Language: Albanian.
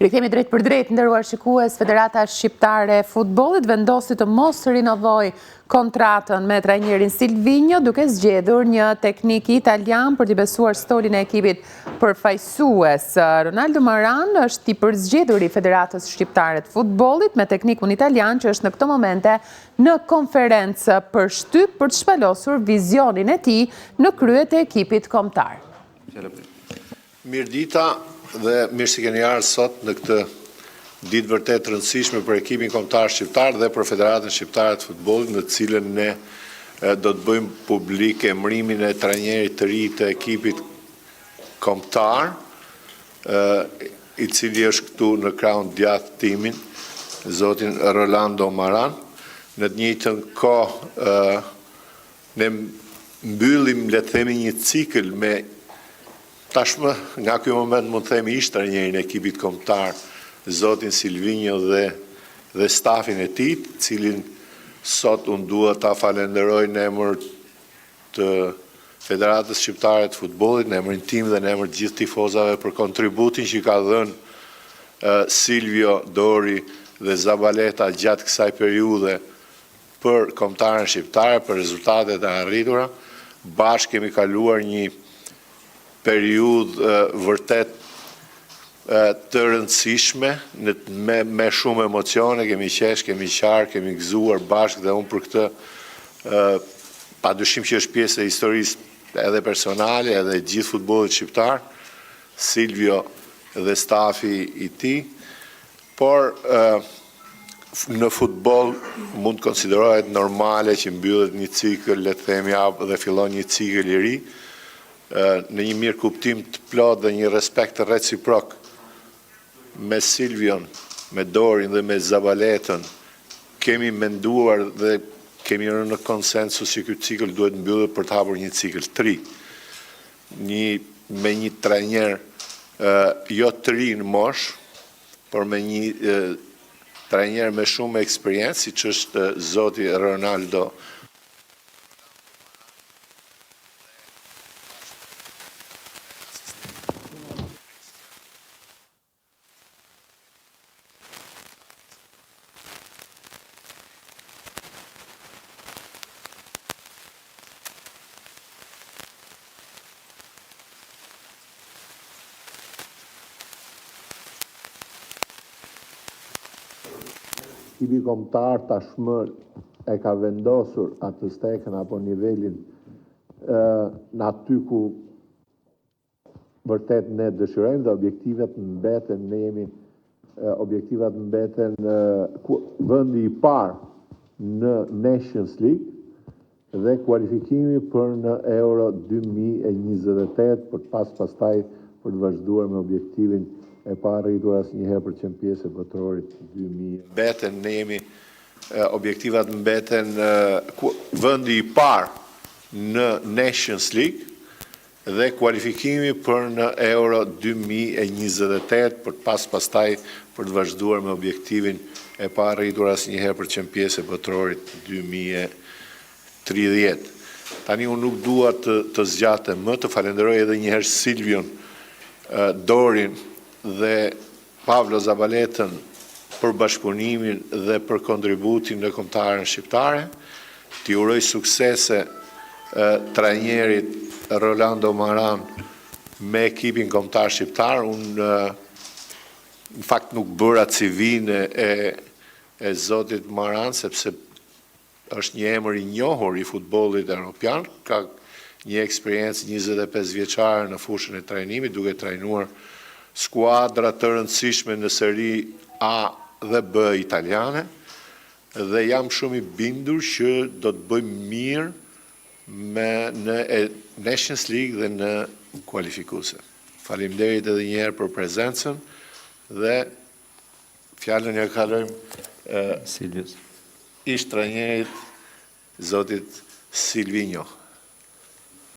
Rikthehemi drejt për drejt, nderuar shikues. Federata Shqiptare e Futbollit vendosi të mos rinovojë kontratën me trajnerin Silvinho, duke zgjedhur një teknik italian për t'i besuar stolin e ekipit përfaqësues. Ronaldo Maran është i përzgjedhur i Federatës Shqiptare të Futbollit me teknikun italian, që është në këto momente në konferencë për shtyp për të shpalosur vizionin e tij në krye të ekipit kombëtar. Mirëdita dhe mirë se keni ardhur sot në këtë ditë vërtet rëndësishme për ekipin kombëtar shqiptar dhe për Federatën Shqiptare të Futbollit, në të cilën ne do të bëjmë publik emërimin e trajnerit të ri të ekipit kombëtar, i cili është këtu në krahun djathtë timin, zotin Rolando Maran. Në të njëjtën kohë ne mbyllim, le të themi, një cikël me tashmë, nga ky moment mund të themi ish trajnerin e ekipit kombëtar, zotin Silvinho dhe stafin e tij, cilin sot unë dua ta falenderoj në emër të Federatës Shqiptare të Futbollit, në emrin tim dhe në emër të gjithë tifozave për kontributin që ka dhënë Silvio, Dori dhe Zabaleta gjatë kësaj periudhe për kombëtarën shqiptare, për rezultatet e arritura. Bashkë kemi kaluar një periudhë vërtet të rëndësishme, me shumë emocione, kemi qesh, kemi qarë, kemi gëzuar bashkë, dhe unë për këtë padyshim që është pjesë e historisë edhe personale, edhe gjithë futbollit shqiptar, Silvio dhe stafi i tij, por në futboll mund të konsiderohet normale që mbyllet një cikël, le të themi, dhe fillon një cikël i ri, në një mirë kuptim të plot dhe një respekt të reciprok me Silvion, me Dorin dhe me Zabaletën. Kemi menduar dhe kemi rënë në konsensus që ky cikël duhet mbyllet për të hapur një cikël të ri. Me një trajner jo të ri në moshë, por me një trajner me shumë eksperiencë, siç është zoti Ronaldo. Ekipi kombëtar tashmë e ka vendosur atë stekën apo nivelin në aty ku vërtet ne dëshirojmë, dhe objektivat mbeten, ne jemi objektivat mbeten vendi i parë në Nations League dhe kualifikimi për në Euro 2028 për pastaj për të vazhduar me objektivin e pa arritur asnjëherë për qenë botrorit 2000. Mbeten, ne jemi objektivat mbeten vendi i parë në Nations League dhe kualifikimi për në Euro 2028 për pastaj për të vazhduar me objektivin e pa arritur asnjëherë për qenë botrorit 2030. Tani unë nuk dua të zgjatem më, të falenderoj edhe një herë Silvion, Dorin dhe Pavlo Zabaletën për bashkëpunimin dhe për kontributin në kombëtarën shqiptare. T'i uroj suksese trajnerit Rolando Maran me ekipin kombëtar shqiptar. Unë në fakt nuk bëra CV-n e zotit Maran, sepse është një emër i njohur i futbollit evropian, ka një eksperiencë 25 vjeçare në fushën e trajnimit, duke trajnuar skuadra të rëndësishme në seri A dhe B italiane, dhe jam shumë i bindur që do të bëjmë mirë në Nations League dhe në kualifikuese. Faleminderit edhe një herë për prezencën dhe fjalën ja kalojmë ish trajnerit zotit Silvinho.